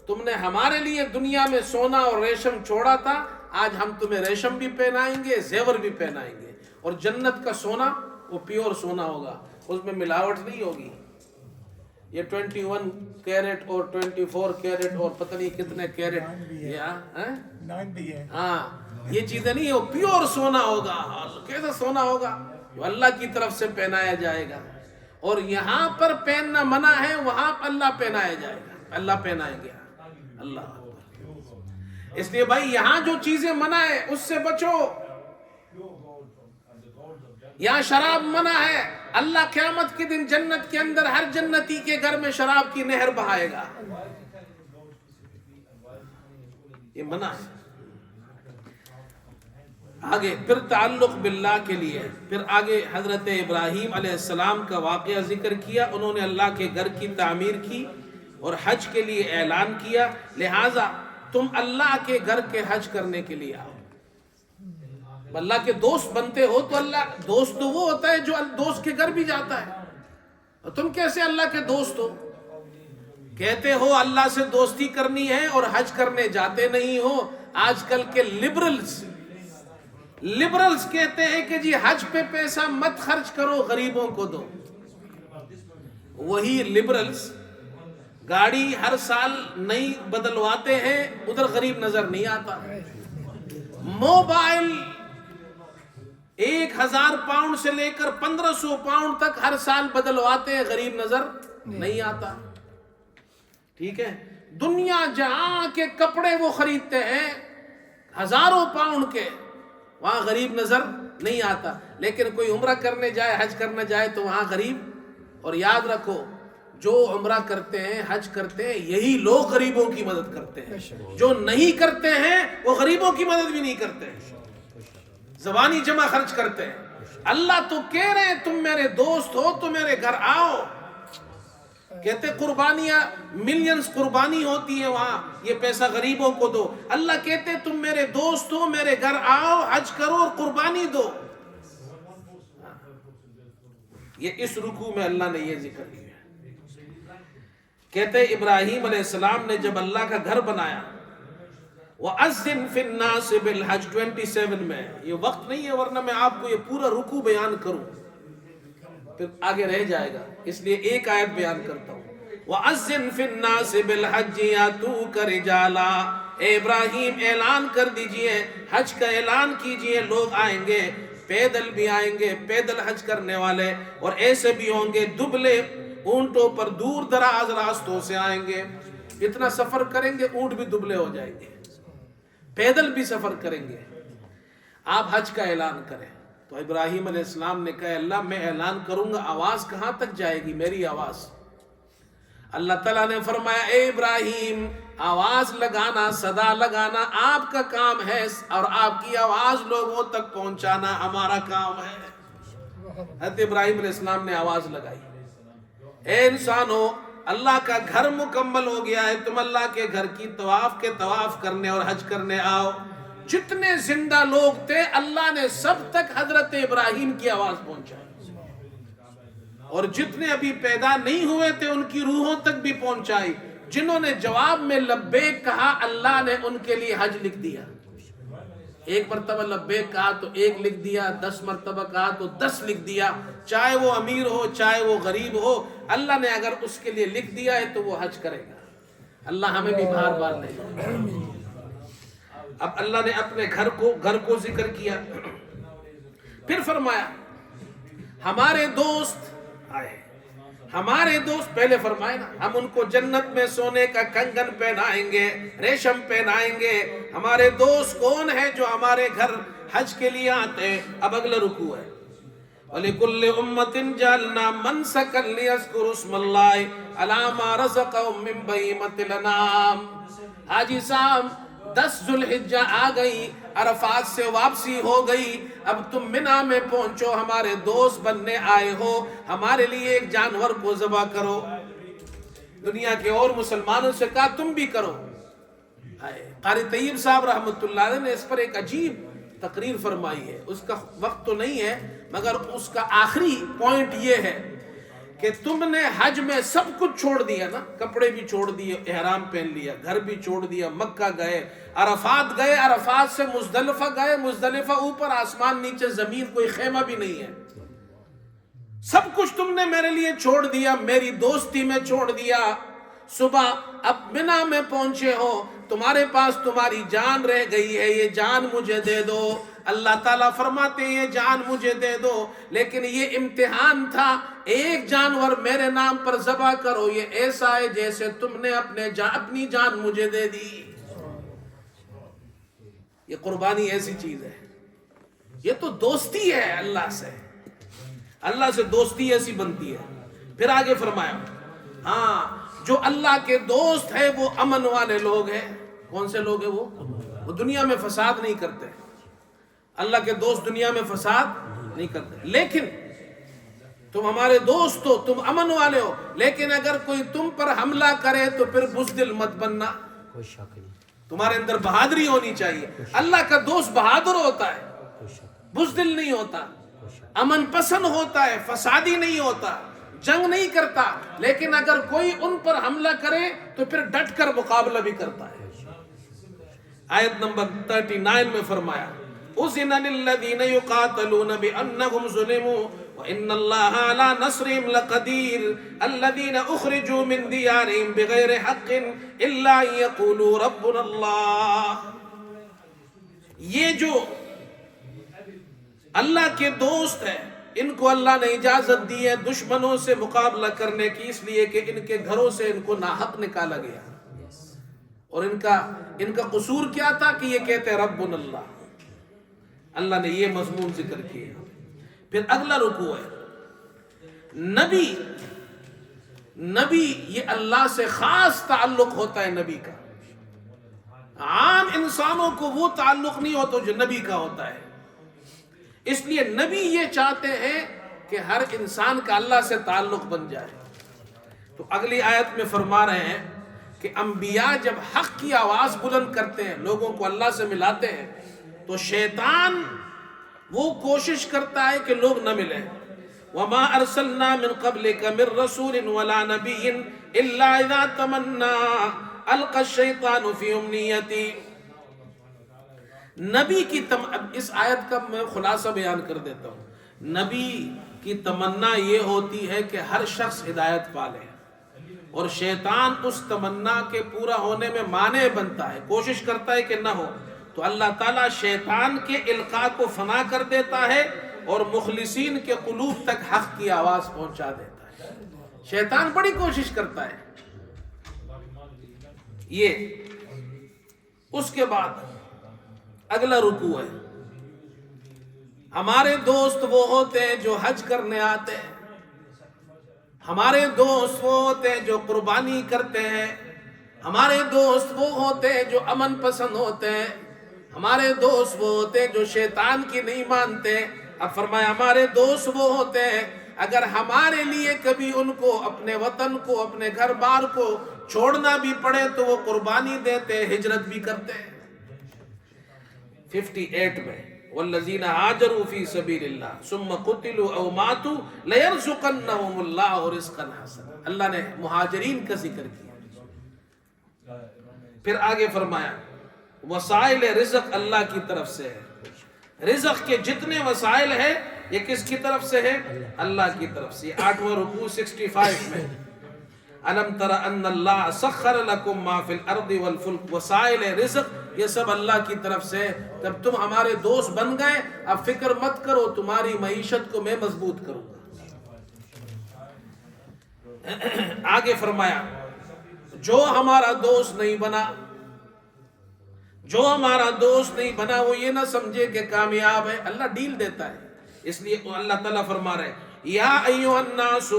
تم نے ہمارے لیے دنیا میں سونا اور ریشم چھوڑا تھا، آج ہم تمہیں ریشم بھی پہنائیں گے، زیور بھی پہنائیں گے. اور جنت کا سونا وہ پیور سونا ہوگا, اس میں ملاوٹ نہیں ہوگی. یہ 21 کیرٹ اور 24 کیرٹ اور پتہ نہیں کتنے کیرٹ, ہاں یہ چیزیں نہیں, وہ پیور سونا ہوگا. کیسا سونا ہوگا؟ جو اللہ کی طرف سے پہنایا جائے گا. اور یہاں پر پہننا منع ہے, وہاں پر اللہ پہنایا جائے گا, اللہ پہنائیں گے. اللہ اس لیے بھائی یہاں جو چیزیں منع ہے اس سے بچو. یہاں شراب منع ہے, اللہ قیامت کے دن جنت کے اندر ہر جنتی کے گھر میں شراب کی نہر بہائے گا, یہ منع ہے. آگے پھر تعلق باللہ کے لیے پھر آگے حضرت ابراہیم علیہ السلام کا واقعہ ذکر کیا. انہوں نے اللہ کے گھر کی تعمیر کی اور حج کے لیے اعلان کیا, لہٰذا تم اللہ کے گھر کے حج کرنے کے لیے آؤ. اللہ کے دوست بنتے ہو تو اللہ دوست تو وہ ہوتا ہے جو دوست کے گھر بھی جاتا ہے. اور تم کیسے اللہ کے دوست ہو؟ کہتے ہو اللہ سے دوستی کرنی ہے اور حج کرنے جاتے نہیں ہو. آج کل کے لبرلز کہتے ہیں کہ جی حج پہ پیسہ مت خرچ کرو, غریبوں کو دو. وہی لبرلز گاڑی ہر سال نئی بدلواتے ہیں, ادھر غریب نظر نہیں آتا. موبائل 1000 پاؤنڈ سے لے کر 1500 پاؤنڈ تک ہر سال بدلواتے ہیں, غریب نظر نہیں آتا. ٹھیک ہے, دنیا جہاں کے کپڑے وہ خریدتے ہیں ہزاروں پاؤنڈ کے, وہاں غریب نظر نہیں آتا. لیکن کوئی عمرہ کرنے جائے, حج کرنا جائے تو وہاں غریب. اور یاد رکھو, جو عمرہ کرتے ہیں, حج کرتے ہیں, یہی لوگ غریبوں کی مدد کرتے ہیں. جو نہیں کرتے ہیں وہ غریبوں کی مدد بھی نہیں کرتے ہیں, زبانی جمع خرچ کرتے ہیں. اللہ تو کہہ رہے ہیں تم میرے دوست ہو تو میرے گھر آؤ. کہتے قربانیاں ملینز قربانی ہوتی ہے وہاں, یہ پیسہ غریبوں کو دو. اللہ کہتے تم میرے دوست ہو, میرے گھر آؤ, حج کرو اور قربانی دو. یہ اس رکوع میں اللہ نے یہ ذکر کیا. کہتے ابراہیم علیہ السلام نے جب اللہ کا گھر بنایا, وَأَذِّن فِي النَّاسِ بِالْحَجِّ 27 میں, یہ وقت نہیں ہے ورنہ میں آپ کو یہ پورا رکوع بیان کروں, پھر آگے رہ جائے گا, اس لیے ایک آیت بیان کرتا ہوں. وَأَذِّن فِي النَّاسِ بِالْحَجِّ يَأْتُوكَ رِجَالًا, اے ابراہیم اعلان کر دیجئے, حج کا اعلان کیجئے, لوگ آئیں گے, پیدل بھی آئیں گے, پیدل حج کرنے والے, اور ایسے بھی ہوں گے دبلے اونٹوں پر, دور دراز راستوں سے آئیں گے. اتنا سفر کریں گے اونٹ بھی دبلے ہو جائیں گے, پیدل بھی سفر کریں گے. آپ حج کا اعلان کریں. تو ابراہیم علیہ السلام نے کہا اللہ میں اعلان کروں گا, آواز کہاں تک جائے گی میری آواز؟ اللہ تعالیٰ نے فرمایا اے ابراہیم آواز لگانا, صدا لگانا آپ کا کام ہے, اور آپ کی آواز لوگوں تک پہنچانا ہمارا کام ہے. حضرت ابراہیم علیہ السلام نے آواز لگائی, اے انسانو اللہ کا گھر مکمل ہو گیا ہے, تم اللہ کے گھر کی طواف کرنے اور حج کرنے آؤ. جتنے زندہ لوگ تھے اللہ نے سب تک حضرت ابراہیم کی آواز پہنچائی, اور جتنے ابھی پیدا نہیں ہوئے تھے ان کی روحوں تک بھی پہنچائی. جنہوں نے جواب میں لبیک کہا اللہ نے ان کے لیے حج لکھ دیا. ایک مرتبہ لبیک کہا تو 1 لکھ دیا, 10 مرتبہ کہا تو 10 لکھ دیا. چاہے وہ امیر ہو چاہے وہ غریب ہو, اللہ نے اگر اس کے لیے لکھ دیا ہے تو وہ حج کرے گا. اللہ ہمیں بھی بار بار لے جائے. اب اللہ نے اپنے گھر کو ذکر کیا, پھر فرمایا ہمارے دوست آئے. ہمارے دوست پہلے فرمائے نا, ہم ان کو جنت میں سونے کا کنگن پہنائیں گے, ریشم پہنائیں گے. ہمارے دوست کون ہیں جو ہمارے گھر حج کے لیے آتے ہیں؟ اب اگلا رکوع ہے وَلِكُلِّ أُمَّةٍ جَعَلْنَا مَنْسَكًا لِيَذْكُرُوا اسْمَ اللَّهِ عَلَىٰ مَا رَزَقَهُم مِّن بَهِيمَةِ الْأَنْعَامِ. حاجی صاحب 10 ذوالحجہ آ گئی, عرفات سے واپسی ہو گئی, اب تم منی میں پہنچو, ہمارے دوست بننے آئے ہو, ہمارے لیے ایک جانور کو ذبح کرو. دنیا کے اور مسلمانوں سے کہا تم بھی کرو. قاری طیب صاحب رحمۃ اللہ علیہ نے اس پر ایک عجیب تقریر فرمائی ہے, اس کا وقت تو نہیں ہے مگر اس کا آخری پوائنٹ یہ ہے کہ تم نے حج میں سب کچھ چھوڑ دیا نا, کپڑے بھی چھوڑ دیے, احرام پہن لیا, گھر بھی چھوڑ دیا, مکہ گئے, عرفات گئے, عرفات سے مزدلفہ گئے, مزدلفہ اوپر آسمان نیچے زمین, کوئی خیمہ بھی نہیں ہے. سب کچھ تم نے میرے لیے چھوڑ دیا، میری دوستی میں چھوڑ دیا، صبح اب منا میں پہنچے ہو، تمہارے پاس تمہاری جان رہ گئی ہے، یہ جان مجھے دے دو۔ اللہ تعالیٰ فرماتے ہیں یہ جان مجھے دے دو، لیکن یہ امتحان تھا، ایک جانور میرے نام پر ذبح کرو، یہ ایسا ہے جیسے تم نے اپنی جان مجھے دے دی۔ یہ قربانی ایسی چیز ہے، یہ تو دوستی ہے اللہ سے، اللہ سے دوستی ایسی بنتی ہے۔ پھر آگے فرمایا ہاں جو اللہ کے دوست ہے وہ امن والے لوگ ہیں۔ کون سے لوگ ہیں وہ دنیا میں فساد نہیں کرتے، اللہ کے دوست دنیا میں فساد نہیں کرتے۔ لیکن تم ہمارے دوست ہو، تم امن والے ہو، لیکن اگر کوئی تم پر حملہ کرے تو پھر بزدل مت بننا، تمہارے اندر بہادری ہونی چاہیے۔ اللہ کا دوست بہادر ہوتا ہے، بزدل نہیں ہوتا، امن پسند ہوتا ہے، فسادی نہیں ہوتا، جنگ نہیں کرتا، لیکن اگر کوئی ان پر حملہ کرے تو پھر ڈٹ کر مقابلہ بھی کرتا ہے۔ آیت نمبر 39 میں فرمایا اذن للذین یقاتلون بانہم ظلموا وان اللہ علی نصرہم لقدیر الذین اخرجوا من دیارہم بغیر حق الا ان یقولوا ربنا اللہ۔ یہ جو اللہ کے دوست ہیں ان کو اللہ نے اجازت دی ہے دشمنوں سے مقابلہ کرنے کی، اس لیے کہ ان کے گھروں سے ان کو ناحق نکالا گیا، اور ان کا قصور کیا تھا کہ یہ کہتے ہیں ربنا اللہ۔ اللہ نے یہ مضمون ذکر کیا۔ پھر اگلا رکوع ہے نبی یہ اللہ سے خاص تعلق ہوتا ہے نبی کا، عام انسانوں کو وہ تعلق نہیں ہوتا جو نبی کا ہوتا ہے۔ اس لیے نبی یہ چاہتے ہیں کہ ہر انسان کا اللہ سے تعلق بن جائے۔ تو اگلی آیت میں فرما رہے ہیں کہ انبیاء جب حق کی آواز بلند کرتے ہیں، لوگوں کو اللہ سے ملاتے ہیں، تو شیطان وہ کوشش کرتا ہے کہ لوگ نہ ملیں۔ وَمَا أَرْسَلْنَا مِن قَبْلِكَ مِن رَّسُولٍ وَلَا نَبِيٍّ إِلَّا إِذَا تَمَنَّىٰ أَلْقَى الشَّيْطَانُ فِي أُمْنِيَّتِهِ۔ نبی کی اس آیت کا میں خلاصہ بیان کر دیتا ہوں۔ نبی کی تمنا یہ ہوتی ہے کہ ہر شخص ہدایت پالے، اور شیطان اس تمنا کے پورا ہونے میں مانع بنتا ہے، کوشش کرتا ہے کہ نہ ہو، تو اللہ تعالیٰ شیطان کے القاء کو فنا کر دیتا ہے اور مخلصین کے قلوب تک حق کی آواز پہنچا دیتا ہے۔ شیطان بڑی کوشش کرتا ہے۔ یہ اس کے بعد اگلا رکوع ہے ہمارے دوست وہ ہوتے ہیں جو حج کرنے آتے ہیں، ہمارے دوست وہ ہوتے ہیں جو قربانی کرتے ہیں، ہمارے دوست وہ ہوتے ہیں جو امن پسند ہوتے ہیں، ہمارے دوست وہ ہوتے ہیں جو شیطان کی نہیں مانتے۔ اب فرمایا ہمارے دوست وہ ہوتے ہیں اگر ہمارے لیے کبھی ان کو اپنے وطن کو، اپنے گھر بار کو چھوڑنا بھی پڑے تو وہ قربانی دیتے، ہجرت بھی کرتے ہیں۔ 58 میں والذین ہاجروا فی سبیل اللہ ثم قتلوا او ماتوا لیرزقنہم اللہ رزقا حسنا۔ اللہ نے مہاجرین کا ذکر کیا۔ پھر آگے فرمایا وسائل رزق اللہ کی طرف سے ہے، رزق کے جتنے وسائل ہیں یہ کس کی طرف سے ہے؟ اللہ کی طرف سے۔ 8واں رکوع 65 میں الم تر ان اللہ سخر لکم ما فی الارض والفلک، وسائل رزق یہ سب اللہ کی طرف سے۔ جب تم ہمارے دوست بن گئے اب فکر مت کرو، تمہاری معیشت کو میں مضبوط کروں گا۔ آگے فرمایا جو ہمارا دوست نہیں بنا، جو ہمارا دوست نہیں بنا وہ یہ نہ سمجھے کہ کامیاب ہے، اللہ ڈیل دیتا ہے۔ اس لیے اللہ تعالیٰ فرما رہے یا ایھا الناس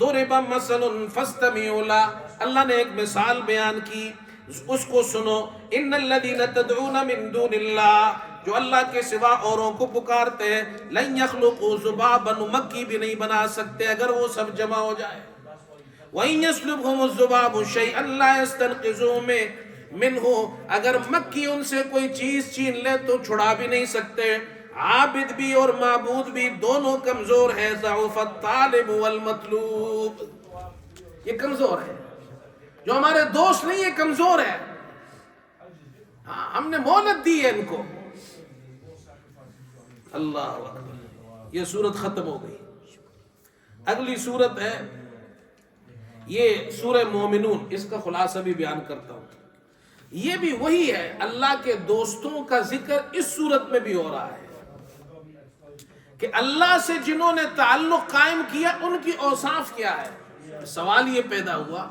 ضرب مثل فاستمعوا له، اللہ نے ایک مثال بیان کی، اس کو سنو۔ ان الذین تدعون من دون اللہ، جو اللہ کے سوا اوروں کو پکارتے ہیں، لن یخلقوا ذبابا، مکھی بھی نہیں بنا سکتے اگر وہ سب جمع ہو جائے۔ وَإِن يَسْلُبْهُمُ الذُّبَابُ شَيْئًا لَا يَسْتَنقِذُوهُ مِنْهُ، اگر مکھی ان سے کوئی چیز چھین لے تو چھڑا بھی نہیں سکتے۔ عابد بھی اور معبود بھی دونوں کمزور ہے۔ ضعف الطالب والمطلوب، یہ کمزور ہے، جو ہمارے دوست نہیں، یہ کمزور ہے۔ ہاں ہم نے مہلت دی ہے ان کو۔ اللہ اکبر، یہ سورت ختم ہو گئی۔ اگلی صورت ہے یہ سورہ مومنون، اس کا خلاصہ بھی بیان کرتا ہوں. یہ بھی وہی ہے، اللہ کے دوستوں کا ذکر اس صورت میں بھی ہو رہا ہے کہ اللہ سے جنہوں نے تعلق قائم کیا ان کی اوصاف کیا ہے. سوال یہ پیدا ہوا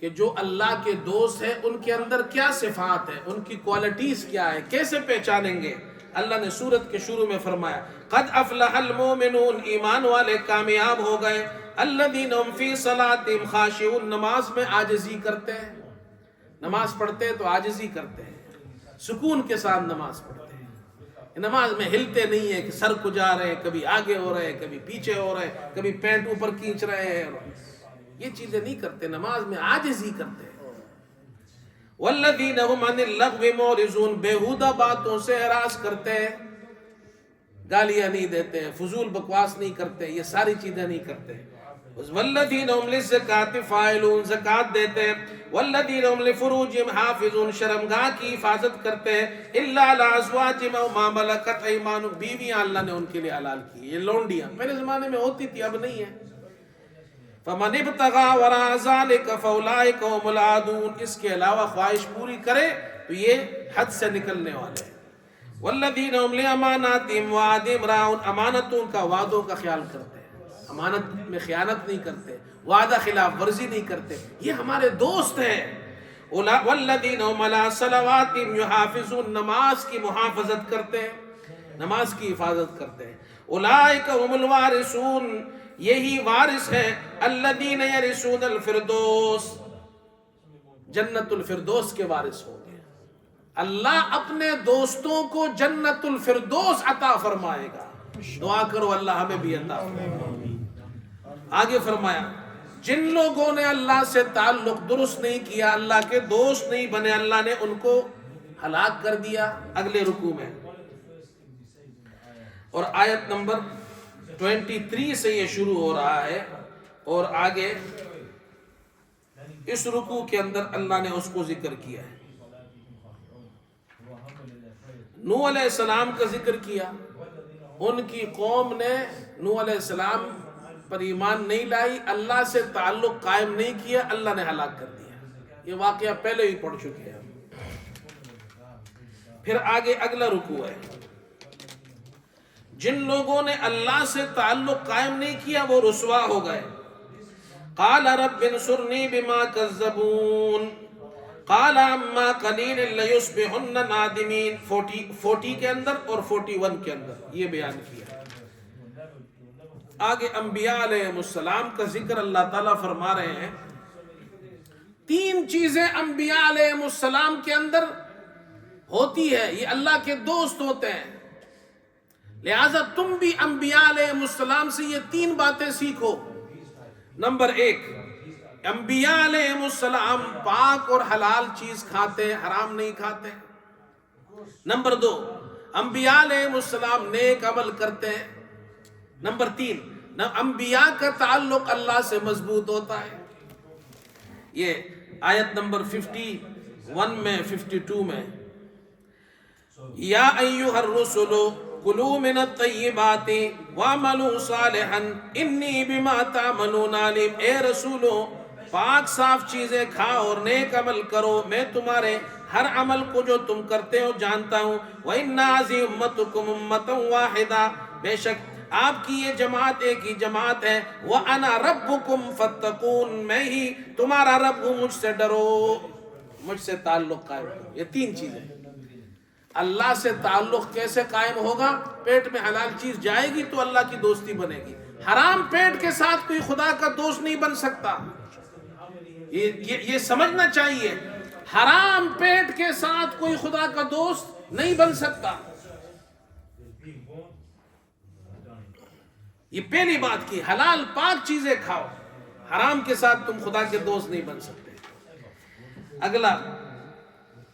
کہ جو اللہ کے دوست ہیں ان کے اندر کیا صفات ہیں، ان کی کوالٹیز کیا ہے، کیسے پہچانیں گے. اللہ نے سورت کے شروع میں فرمایا قد افلح المؤمنون، ایمان والے کامیاب ہو گئے، الذین هم فی صلاتہم خاشعون، نماز میں عاجزی کرتے ہیں. نماز پڑھتے ہیں تو عاجزی کرتے ہیں، سکون کے ساتھ نماز پڑھتے ہیں. نماز میں ہلتے نہیں ہیں کہ سر کو جا رہے ہیں، کبھی آگے ہو رہے ہیں، کبھی پیچھے ہو رہے ہیں، کبھی پینٹ اوپر کھینچ رہے ہیں. یہ چیزیں نہیں کرتے، نماز میں عاجزی کرتے ہیں. والذین هم عن اللغو معرضون، بیہودہ باتوں سے اعراض کرتے ہیں، گالیاں نہیں دیتے ہیں، فضول بکواس نہیں کرتے، یہ ساری چیزیں نہیں کرتے. والذین هم للزکاة فاعلون، زکات دیتے ہیں. والذین هم لفروجهم حافظون، شرمگاہ کی حفاظت کرتے ہیں. الا علی ازواجہم او ما ملکت ایمانہم، بیویاں اللہ نے ان کے لیے حلال کی. یہ لونڈیاں پہلے زمانے میں ہوتی تھی، اب نہیں ہے. فمن ابتغى وراء ذلك فاولئک هم العادون، اس کے علاوہ خواہش پوری کرے تو یہ حد سے نکلنے والے ہیں. والذین هم لاماناتہم وعہدہم راعون، امانتوں کا، وعدوں کا خیال کرتے ہیں، امانت میں خیانت نہیں کرتے، وعدہ خلاف ورزی نہیں کرتے، یہ ہمارے دوست ہیں. والذین هم علی صلواتہم یحافظون، نماز کی محافظت کرتے ہیں، نماز کی حفاظت کرتے ہیں. اولئک هم الوارثون، یہی وارث ہیں، الذین یرثون الفردوس، جنت الفردوس کے وارث ہوں گے. اللہ اپنے دوستوں کو جنت الفردوس عطا فرمائے گا. دعا کرو اللہ ہمیں بھی عطا فرمائے. آگے فرمایا جن لوگوں نے اللہ سے تعلق درست نہیں کیا، اللہ کے دوست نہیں بنے، اللہ نے ان کو ہلاک کر دیا. اگلے رکوع میں اور آیت نمبر 23 سے یہ شروع ہو رہا ہے اور آگے اس رکوع کے اندر اللہ نے اس کو ذکر کیا ہے. نوح علیہ السلام کا ذکر کیا، ان کی قوم نے نوح علیہ السلام پر ایمان نہیں لائی، اللہ سے تعلق قائم نہیں کیا، اللہ نے ہلاک کر دیا. یہ واقعہ پہلے ہی پڑھ چکے ہیں. پھر آگے اگلا رکوع ہے، جن لوگوں نے اللہ سے تعلق قائم نہیں کیا وہ رسوا ہو گئے. قال رب انصرنی بما کذبون قال اما قلیل لیصبحن نادمین. 40 کے اندر اور 41 کے اندر یہ بیان کیا. آگے انبیاء علیہ السلام کا ذکر اللہ تعالیٰ فرما رہے ہیں. 3 چیزیں انبیاء علیہ السلام کے اندر ہوتی ہے، یہ اللہ کے دوست ہوتے ہیں. لہذا تم بھی انبیاء علیہ السلام سے یہ 3 باتیں سیکھو. نمبر 1، انبیاء علیہ السلام پاک اور حلال چیز کھاتے، حرام نہیں کھاتے. نمبر 2، انبیاء علیہ السلام نیک عمل کرتے ہیں. نمبر 3، انبیاء کا تعلق اللہ سے مضبوط ہوتا ہے. یہ آیت نمبر 51 میں 52 میں یا ایھا الرسل کلوا من الطیبات واعملوا صالحا انی بما تعملون علیم. اے رسولو پاک صاف چیزیں کھاؤ اور نیک عمل کرو، میں تمہارے ہر عمل کو جو تم کرتے ہو جانتا ہوں. وَإِنَّ هَذِهِ أُمَّتُكُمْ أُمَّةً وَاحِدَةً، بے شک آپ کی یہ جماعت ایک ہی جماعت ہے. وَأَنَا رَبُّكُمْ فَاتَّقُونِ، میں ہی تمہارا رب ہوں، مجھ سے ڈرو، مجھ سے تعلق قائم کرو. یہ 3 چیزیں. اللہ سے تعلق کیسے قائم ہوگا؟ پیٹ میں حلال چیز جائے گی تو اللہ کی دوستی بنے گی. حرام پیٹ کے ساتھ کوئی خدا کا دوست نہیں بن سکتا. یہ سمجھنا چاہیے، حرام پیٹ کے ساتھ کوئی خدا کا دوست نہیں بن سکتا. یہ پہلی بات کی، حلال پاک چیزیں کھاؤ، حرام کے ساتھ تم خدا کے دوست نہیں بن سکتے. اگلا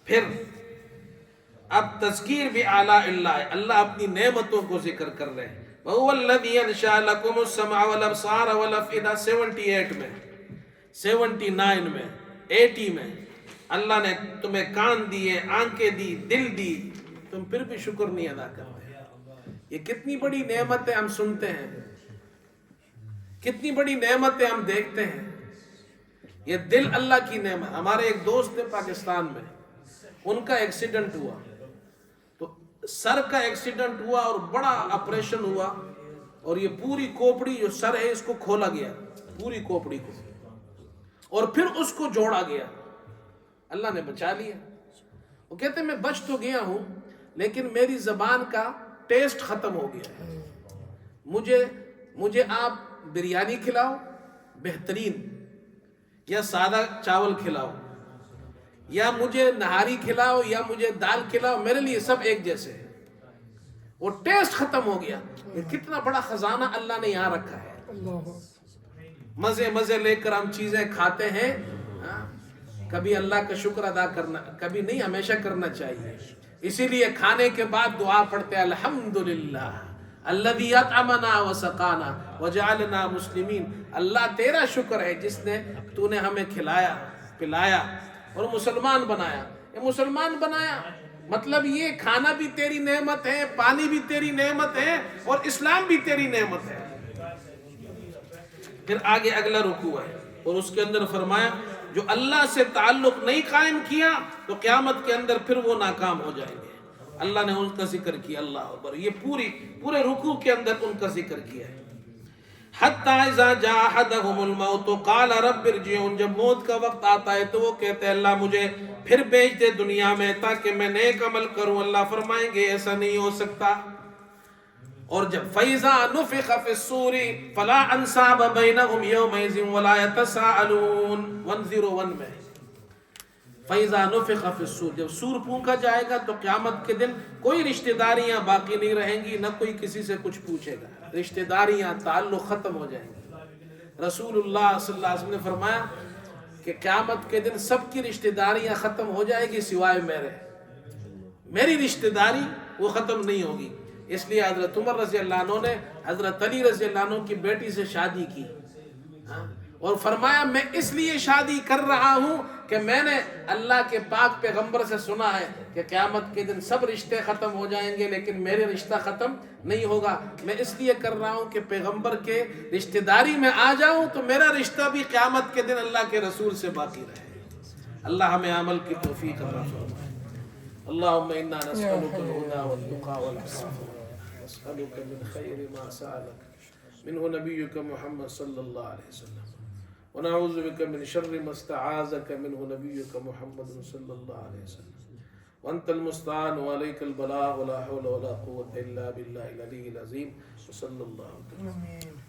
پھر اب تذکیر بھی اعلیٰ اللہ، اللہ اپنی نعمتوں کو ذکر کر رہے ہیں. وَهُوَ الَّذِي أَنشَأَ لَكُمُ السَّمْعَ وَالْأَبْصَارَ وَالْأَفْئِدَةَ 78 میں 79 میں 80 میں اللہ نے تمہیں کان دیے، آنکھیں دی، دل دی، تم پھر بھی شکر نہیں ادا کرتے. یہ کتنی بڑی نعمت ہے، ہم سنتے ہیں کتنی بڑی نعمتیں ہم دیکھتے ہیں. یہ دل اللہ کی نعمت. ہمارے ایک دوست تھے پاکستان میں, ان کا ایکسیڈنٹ ہوا, تو سر کا ایکسیڈنٹ ہوا اور بڑا آپریشن ہوا, اور یہ پوری کوپڑی جو سر ہے اس کو کھولا گیا, پوری کوپڑی کو, اور پھر اس کو جوڑا گیا. اللہ نے بچا لیا. وہ کہتے ہیں میں بچ تو گیا ہوں لیکن میری زبان کا ٹیسٹ ختم ہو گیا ہے. مجھے آپ بریانی کھلاؤ بہترین, یا سادہ چاول کھلاؤ, یا مجھے نہاری کھلاؤ, یا مجھے دال کھلاؤ, میرے لیے سب ایک جیسے ہیں. وہ ٹیسٹ ختم ہو گیا. یہ کتنا بڑا خزانہ اللہ نے یہاں رکھا ہے. مزے لے کر ہم چیزیں کھاتے ہیں. کبھی اللہ کا شکر ادا کرنا, کبھی نہیں, ہمیشہ کرنا چاہیے. اسی لیے کھانے کے بعد دعا پڑھتے ہیں الحمدللہ الذی اطعمنا وسقانا وجعلنا مسلمین. اللہ تیرا شکر ہے جس نے تو نے ہمیں کھلایا پلایا اور مسلمان بنایا. یہ مسلمان بنایا مطلب یہ کھانا بھی تیری نعمت ہے, پانی بھی تیری نعمت ہے, اور اسلام بھی تیری نعمت ہے. پھر آگے اگلا رکوع ہے, اور اس کے اندر فرمایا جو اللہ سے تعلق نہیں قائم کیا تو قیامت کے اندر پھر وہ ناکام ہو جائیں گے. اللہ نے ان کا ذکر کیا. اللہ اکبر. یہ پورے رکوع کے اندر ان کا ذکر کیا ہے. حتی اذا جاء احدهم الموت قال رب ارجعون. جب موت کا وقت آتا ہے تو وہ کہتے ہیں اللہ مجھے پھر بھیج دے دنیا میں تاکہ میں نیک عمل کروں. اللہ فرمائیں گے ایسا نہیں ہو سکتا. اور جب فَإِذَا نُفِخَ فِي الصُّورِ فَلَا أَنْسَابَ بَيْنَهُمْ يَوْمَئِذٍ وَلَا يَتَسَاءَلُونَ 101 میں. فَإِذَا نُفِخَ فِي الصُّورِ, جب سور پھونکا جائے گا تو قیامت کے دن کوئی رشتہ داریاں باقی نہیں رہیں گی, نہ کوئی کسی سے کچھ پوچھے گا. رشتہ داریاں تعلق ختم ہو جائیں گے. رسول اللہ صلی اللہ علیہ وسلم نے فرمایا کہ قیامت کے دن سب کی رشتہ داریاں ختم ہو جائے گی سوائے میری رشتہ داری وہ ختم نہیں ہوگی. اس لیے حضرت عمر رضی اللہ عنہ نے حضرت علی رضی اللہ عنہ کی بیٹی سے شادی کی, اور فرمایا میں اس لیے شادی کر رہا ہوں کہ میں نے اللہ کے پاک پیغمبر سے سنا ہے کہ قیامت کے دن سب رشتے ختم ہو جائیں گے لیکن میرے رشتہ ختم نہیں ہوگا. میں اس لیے کر رہا ہوں کہ پیغمبر کے رشتہ داری میں آ جاؤں تو میرا رشتہ بھی قیامت کے دن اللہ کے رسول سے باقی رہے. اللہ ہمیں عمل کی توفیق عطا فرمائے. اللهم انا نسألك الهدى والتقى والعفاف نسألك من خير ما سألك منه نبيك محمد صلى الله عليه وسلم ونعوذ بك من شر ما استعاذك منه نبيك محمد صلى الله عليه وسلم وأنت المستعان وعليك البلاغ ولا حول ولا قوة إلا بالله العلي العظيم وصلى الله عليه وسلم.